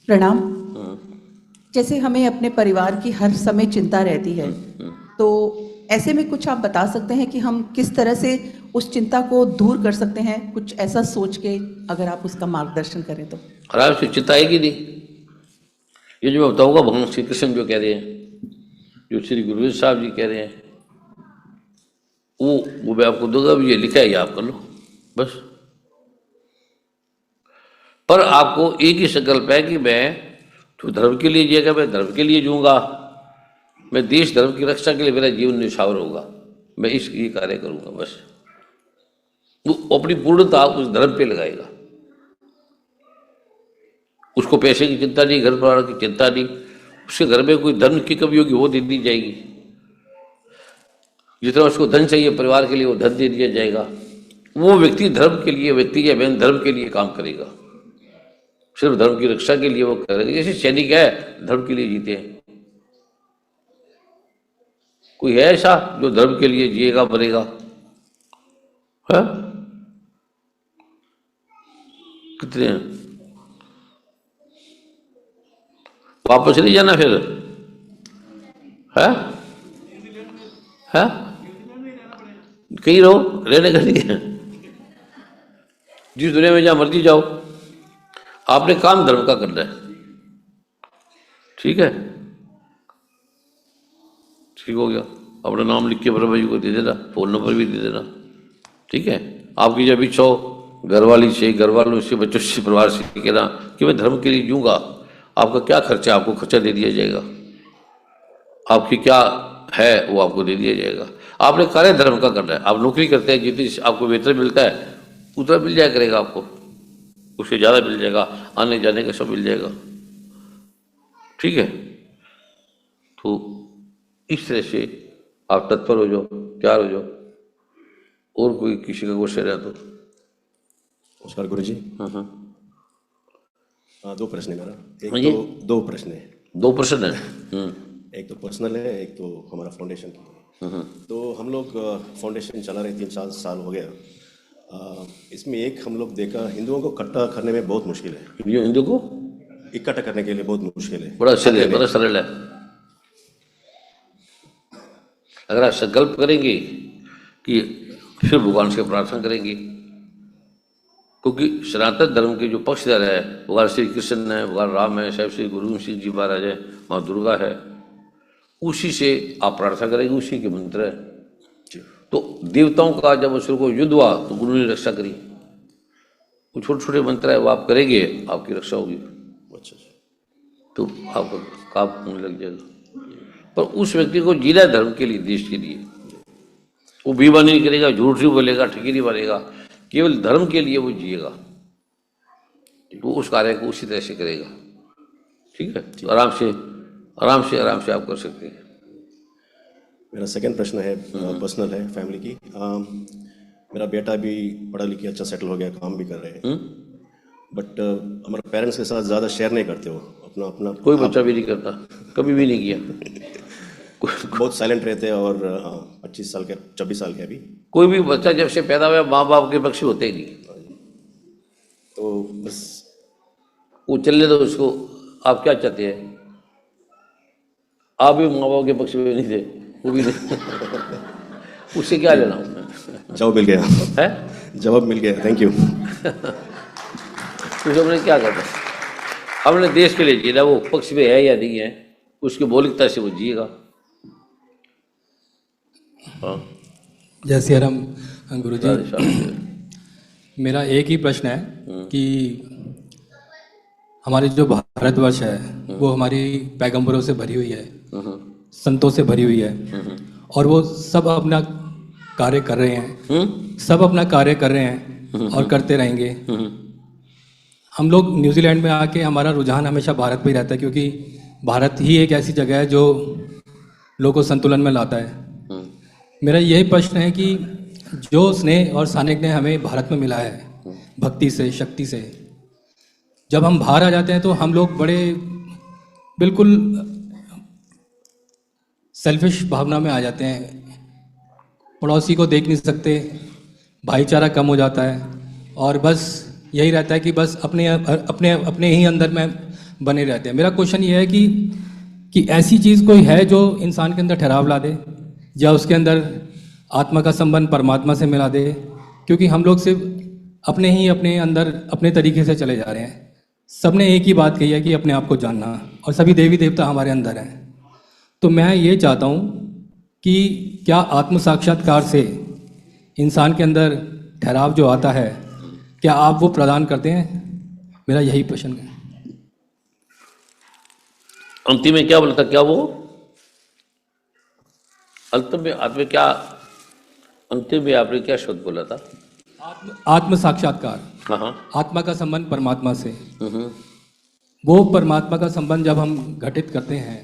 प्रणाम। जैसे हमें अपने परिवार की हर समय चिंता रहती है, तो ऐसे में कुछ आप बता सकते हैं कि हम किस तरह से उस चिंता को दूर कर सकते हैं, कुछ ऐसा सोच के, अगर आप उसका मार्गदर्शन करें तो। आराम से चिंता आएगी नहीं। ये जो मैं बताऊंगा भगवान श्री कृष्ण जो कह रहे हैं, जो श्री गुरुदेव साहब जी कह रहे हैं, वो मैं आपको दूंगा, ये लिखा है, ये आप कर लो बस। पर आपको एक ही संकल्प है कि मैं तो धर्म के लिए जिएगा, मैं धर्म के लिए जीऊँगा, मैं देश धर्म की रक्षा के लिए मेरा जीवन निछावर होगा, मैं इस ये कार्य करूँगा बस। वो अपनी पूर्णता उस धर्म पे लगाएगा। उसको पैसे की चिंता नहीं, घर परिवार की चिंता नहीं, उसके घर में कोई धन की कमी होगी वो दे दी जाएगी, जितना उसको धन चाहिए परिवार के लिए वो धन दे दिया जाएगा। वो व्यक्ति धर्म के लिए, व्यक्ति या बहन धर्म के लिए काम करेगा, सिर्फ धर्म की रक्षा के लिए वो करेगा। जैसे सैनिक है धर्म के लिए जीते हैं, कोई है ऐसा जो धर्म के लिए जिएगा मरेगा है? कितने हैं? वापस नहीं जाना फिर है कहीं रहो, रहने का नहीं है। जिस दुनिया में जहां मर्जी जाओ, आपने काम धर्म का करना है, ठीक है? ठीक हो गया। अपना नाम लिख के ब्रह्मा जी को दे देना, फोन नंबर भी दे देना, ठीक है? आपकी जब इच्छा हो घर वाली से, घर वालों से, बच्चों से, परिवार से कहना कि मैं धर्म के लिए जीऊँगा, आपका क्या खर्चा, आपको खर्चा दे दिया जाएगा, आपकी क्या है वो आपको दे दिया जाएगा। आपने कार्य धर्म का करना है। आप नौकरी करते हैं, जितनी आपको वेतन मिलता है उतना मिल जाया करेगा, आपको उससे ज़्यादा मिल जाएगा, आने जाने का सब मिल जाएगा, ठीक है? तो इस तरह से आप तत्पर हो जाओ, तैयार हो जाओ। और कोई किसी का क्वेश्चन है तो? नमस्कार गुरु जी। दो प्रश्न है मेरा। दो प्रश्न है। दो प्रश्न है। एक तो पर्सनल है, एक तो हमारा फाउंडेशन की है। तो हम लोग फाउंडेशन चला रहे 3-4 साल हो गया। इसमें एक हम लोग देखा, हिंदुओं को इकट्ठा करने में बहुत मुश्किल है। ये हिंदू को इकट्ठा करने के लिए बहुत मुश्किल है। बड़ा सरल है। अगर आप संकल्प करेंगे कि फिर भगवान से प्रार्थना करेंगे, क्योंकि सनातन धर्म के जो पक्षधर है भगवान श्री कृष्ण है, भगवान राम है, साहब श्री गुरु सिंह जी महाराज है, माँ दुर्गा है, उसी से आप प्रार्थना करेंगे, उसी के मंत्र है। तो देवताओं का जब उसको को युद्ध हुआ तो गुरु ने रक्षा करी। वो छोटे छोटे मंत्र है वो आप करेंगे, आपकी रक्षा होगी। अच्छा, तो आपका काम होने लग जाएगा। पर उस व्यक्ति को जीना धर्म के लिए, देश के लिए, वो बेईमानी नहीं करेगा, झूठ नहीं बोलेगा, ठगी नहीं मारेगा, केवल धर्म के लिए वो जिएगा, वो उस कार्य को उसी तरह से करेगा, ठीक है? तो आराम से आप कर सकते हैं। मेरा सेकंड प्रश्न है, पर्सनल है, फैमिली की। मेरा बेटा भी पढ़ा लिखा अच्छा सेटल हो गया, काम भी कर रहे हैं, बट हमारे पेरेंट्स के साथ ज़्यादा शेयर नहीं करते हो अपना अपना। कोई बच्चा भी नहीं करता, कभी भी नहीं किया। बहुत साइलेंट रहते हैं। और 25 साल के, 24 साल के अभी। कोई भी बच्चा जब से पैदा हुआ माँ बाप के पक्ष में होते ही नहीं, तो बस वो चलने दो उसको। आप क्या चाहते हैं? आप भी माँ बाप के पक्ष में नहीं थे, वो भी नहीं। उससे क्या लेना? जवाब मिल गया है, जवाब मिल गया, थैंक यू। तो हमने क्या करना? हमने देश के लिए जीना, वो पक्ष में है या नहीं है, उसकी मौलिकता से वो जिएगा। हाँ, जय श्री राम गुरुजी। मेरा एक ही प्रश्न है कि हमारी जो भारतवर्ष है वो हमारी पैगंबरों से भरी हुई है, संतों से भरी हुई है, और वो सब अपना कार्य कर रहे हैं, सब अपना कार्य कर रहे हैं और करते रहेंगे। हम लोग न्यूजीलैंड में आके हमारा रुझान हमेशा भारत पे ही रहता है, क्योंकि भारत ही एक ऐसी जगह है जो लोगों को संतुलन में लाता है। मेरा यही प्रश्न है कि जो स्नेह और सानिध्य हमें भारत में मिला है भक्ति से, शक्ति से, जब हम बाहर आ जाते हैं तो हम लोग बड़े बिल्कुल सेल्फिश भावना में आ जाते हैं, पड़ोसी को देख नहीं सकते, भाईचारा कम हो जाता है, और बस यही रहता है कि बस अपने ही अंदर में बने रहते हैं। मेरा क्वेश्चन ये है कि ऐसी चीज़ कोई है जो इंसान के अंदर ठहराव ला दे, या उसके अंदर आत्मा का संबंध परमात्मा से मिला दे? क्योंकि हम लोग सिर्फ अपने अंदर अपने तरीके से चले जा रहे हैं। सबने एक ही बात कही है कि अपने आप को जानना, और सभी देवी देवता हमारे अंदर हैं। तो मैं ये चाहता हूँ कि क्या आत्म साक्षात्कार से इंसान के अंदर ठहराव जो आता है, क्या आप वो प्रदान करते हैं? मेरा यही प्रश्न है। अंतिम में क्या बोला था, क्या वो अंतिम में आपने क्या, अंतिम में आपने क्या शब्द बोला था? आत्म साक्षात्कार। हाँ हाँ। आत्मा का संबंध परमात्मा से। वो परमात्मा का संबंध जब हम घटित करते हैं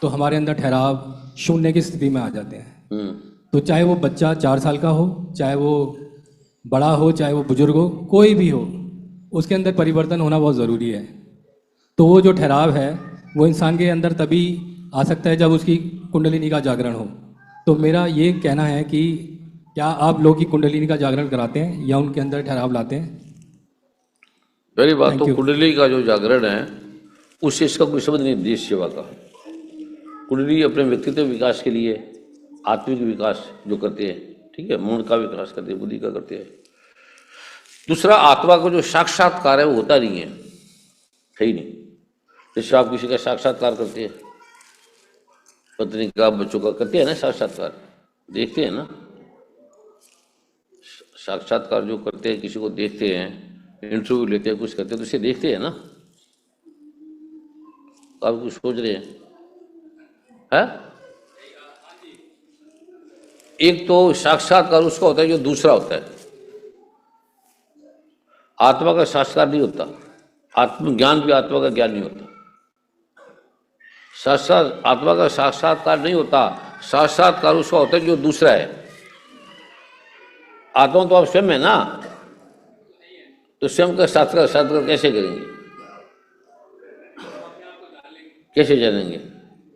तो हमारे अंदर ठहराव शून्य की स्थिति में आ जाते हैं। तो चाहे वो बच्चा 4 साल का हो, चाहे वो बड़ा हो, चाहे वो बुजुर्ग हो, कोई भी हो, उसके अंदर परिवर्तन होना बहुत ज़रूरी है। तो वो जो ठहराव है वो इंसान के अंदर तभी आ सकता है जब उसकी कुंडलिनी का जागरण हो। तो मेरा ये कहना है कि क्या आप लोग की कुंडलिनी का जागरण कराते हैं या उनके अंदर ठहराव लाते हैं? पहली बात तो you. कुंडली का जो जागरण है उससे इसका कोई संबंध नहीं देश सेवा का। कुंडली अपने व्यक्तित्व विकास के लिए आत्मिक विकास जो करते हैं, ठीक है, मन का विकास करते हैं, बुद्धि का करते हैं। दूसरा, आत्मा को जो साक्षात्कार है वो होता नहीं है ही नहीं। जैसे आप किसी का साक्षात्कार करते हैं, पत्नी का, बच्चों का करते हैं ना साक्षात्कार, देखते हैं ना, साक्षात्कार जो करते हैं, किसी को देखते हैं, इंटरव्यू लेते हैं, कुछ करते हैं, तो उसे देखते हैं ना। आप कुछ सोच रहे हैं? है? एक तो साक्षात्कार उसका होता है जो दूसरा होता है, आत्मा का साक्षात्कार नहीं होता। आत्मज्ञान भी आत्मा का ज्ञान नहीं होता। साक्षात आत्मा का साक्षात्कार नहीं होता, साक्षात्कार उसका होता है जो दूसरा है। आत्मा तो आप स्वयं है ना, तो स्वयं का साक्षात्कार कैसे करेंगे, कैसे जानेंगे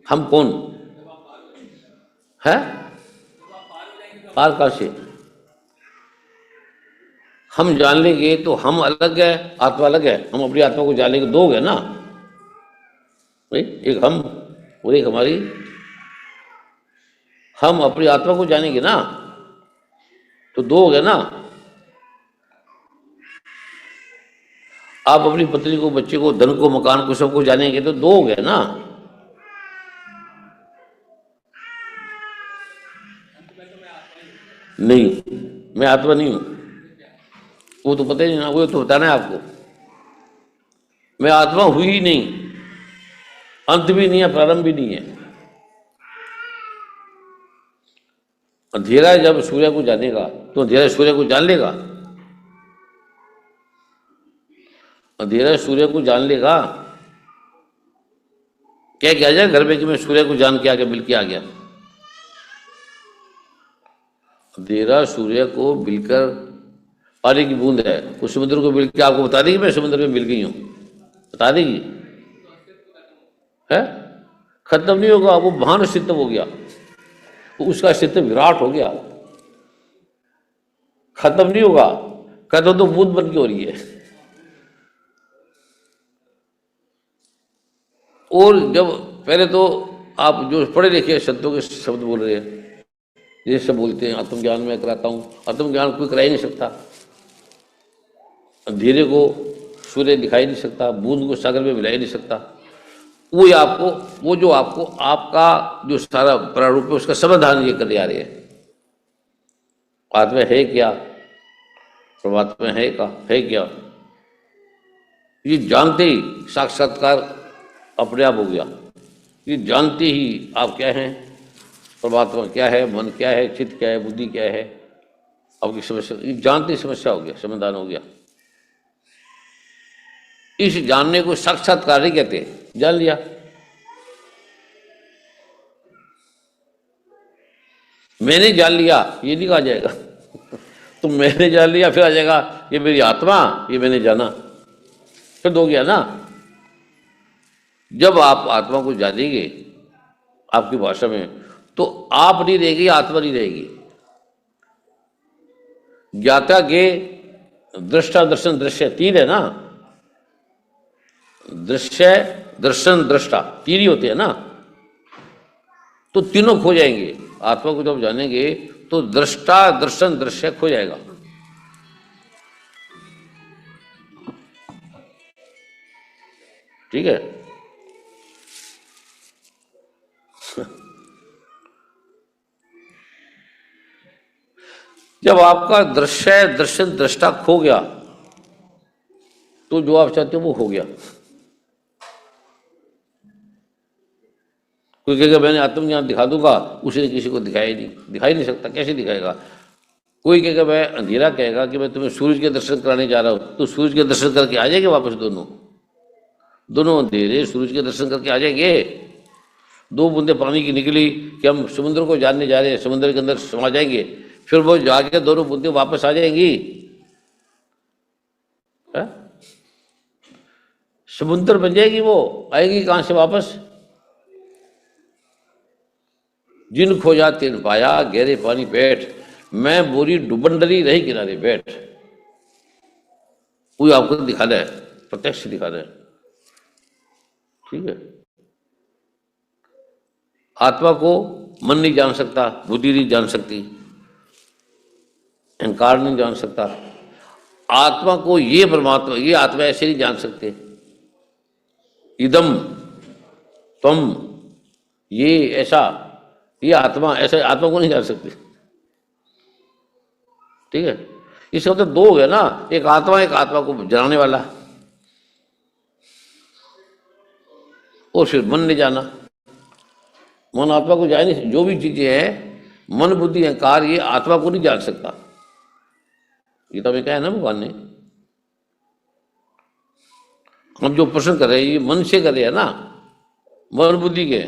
हम कौन है? पार कहाँ से? हम जान लेंगे तो हम अलग है, आत्मा अलग है। हम अपनी आत्मा को जान लेंगे, दो हो गए ना भाई, एक हम और एक हमारी। हम अपनी आत्मा को जानेंगे ना तो दो हो गए ना। आप अपनी पत्नी को, बच्चे को, धन को, मकान को, सबको जानेंगे तो दो हो गए ना। नहीं, मैं आत्मा नहीं हूं, वो तो पता ही नहीं ना, वो तो बताना है आपको। मैं आत्मा हुई ही नहीं, अंत भी नहीं है, प्रारंभ भी नहीं है। अंधेरा जब सूर्य को जानेगा तो अंधेरा सूर्य को जान लेगा। अंधेरा सूर्य को जान लेगा, क्या क्या जाए घर में कि मैं सूर्य को जान के आ गया, मिल के आ गया। अंधेरा सूर्य को मिलकर, पानी की बूंद है, उस समुद्र को मिल के आपको बता देगी मैं समुद्र में मिल गई हूं, बता देगी? है? खत्म नहीं होगा, वो महान अस्तित्व हो गया, उसका अस्तित्व विराट हो गया, खत्म नहीं होगा। खत्म तो बूंद बन के हो रही है। और जब पहले तो आप जो पढ़े लिखे संतों के शब्द बोल रहे हैं, ये सब बोलते हैं आत्मज्ञान मैं कराता हूं, आत्मज्ञान कोई करा ही नहीं सकता। अंधेरे को सूर्य दिखाई नहीं सकता, बूंद को सागर में मिला ही नहीं सकता। वो आपको, वो जो आपको आपका जो सारा प्रारूप है उसका समाधान ये कर आ रहे हैं। आत्मा है क्या, परमात्मा है का है क्या, ये जानते ही साक्षात्कार अपने आप हो गया। ये जानते ही आप क्या हैं, परमात्मा क्या है, मन क्या है, चित्त क्या है, बुद्धि क्या है, आपकी समस्या, ये जानते ही समस्या हो गया, समाधान हो गया। इस जानने को साक्षात्कार नहीं कहते, जान लिया। मैंने जान लिया ये नहीं कहा जाएगा। तो मैंने जान लिया फिर आ जाएगा ये मेरी आत्मा, ये मैंने जाना, फिर हो गया ना। जब आप आत्मा को जानेंगे आपकी भाषा में, तो आप नहीं रहेगी, आत्मा नहीं रहेगी। ज्ञाता के दृष्टा दर्शन दृश्य तीन है ना, दृश्य, दर्शन, दृष्टा, तीन ही होते हैं ना, तो तीनों खो जाएंगे। आत्मा को जब जानेंगे तो दृष्टा, दर्शन, दृश्य खो जाएगा। ठीक है। जब आपका दृश्य, दर्शन, दृष्टा खो गया तो जो आप चाहते हो वो हो गया। कोई कहेगा मैंने आत्मज्ञान दिखा दूंगा, उसने किसी को दिखाया ही नहीं, दिखा ही नहीं सकता, कैसे दिखाएगा। कोई कहेगा मैं अंधेरा कहेगा कि मैं तुम्हें सूरज के दर्शन कराने जा रहा हूं, तो सूरज के दर्शन करके आ जाएंगे वापस, दोनों अंधेरे सूरज के दर्शन करके आ जाएंगे। दो बूंदे पानी की निकली कि हम समुद्र को जानने जा रहे हैं, समुद्र के अंदर समा जाएंगे, फिर वो जाके दोनों बूंदे वापस आ जाएंगी। है? समुद्र बन जाएगी, वो आएगी कहां से वापस। जिन खोजा तिन पाया, गहरे पानी बैठ, मैं बोरी डुबन डरी रही किनारे बैठ। कोई आपको दिखा रहा है, प्रत्यक्ष दिखा रहा है। ठीक है। आत्मा को मन नहीं जान सकता, बुद्धि नहीं जान सकती, अहंकार नहीं जान सकता। आत्मा को ये परमात्मा, ये आत्मा ऐसे नहीं जान सकते। इदम तुम, ये ऐसा, ये आत्मा ऐसा, आत्मा को नहीं जान सकते। ठीक है। इसका मतलब दो हो गया ना, एक आत्मा को जनाने वाला, और फिर मन ने जाना। मन आत्मा को जान नहीं, जो भी चीजें हैं मन बुद्धि अहंकार, ये आत्मा को नहीं जान सकता। गीता में क्या है ना भगवान ने, हम जो प्रश्न कर रहे हैं ये मन से कर रहे हैं ना, मन बुद्धि के।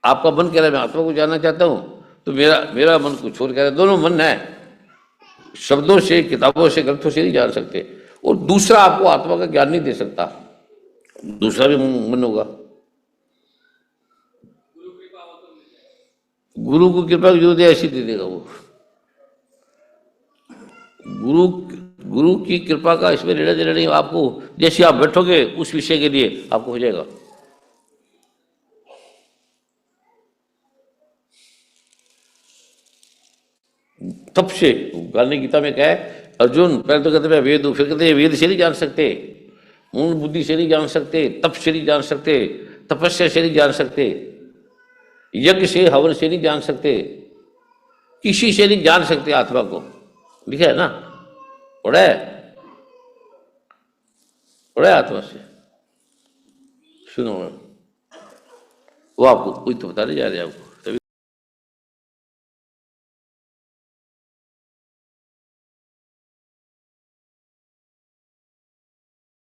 आपका मन कह रहा है मैं आत्मा को जानना चाहता हूं, तो मेरा मन कुछ और कह रहा है। दोनों मन है, शब्दों से, किताबों से, ग्रंथों से नहीं जान सकते। और दूसरा आपको आत्मा का ज्ञान नहीं दे सकता, दूसरा भी मन होगा। गुरु को कृपा जो दे ऐसी दे देगा वो। गुरु की कृपा का इसमें लेना देना नहीं। आपको जैसे आप बैठोगे उस विषय के लिए आपको हो जाएगा। तब से गाने गीता में क्या है, अर्जुन पहले तो कहते मैं वेद हूं, फिर कहते हैं वेद से नहीं जान सकते, मूल बुद्धि से नहीं जान सकते, तप से नहीं जान सकते, तपस्या से नहीं जान सकते, यज्ञ से हवन से नहीं जान सकते, किसी से नहीं जान सकते आत्मा को। लिखा है ना, पढ़ा है आत्मा से। सुनो, वो आपको कोई तो बता नहीं जा रहे आपको।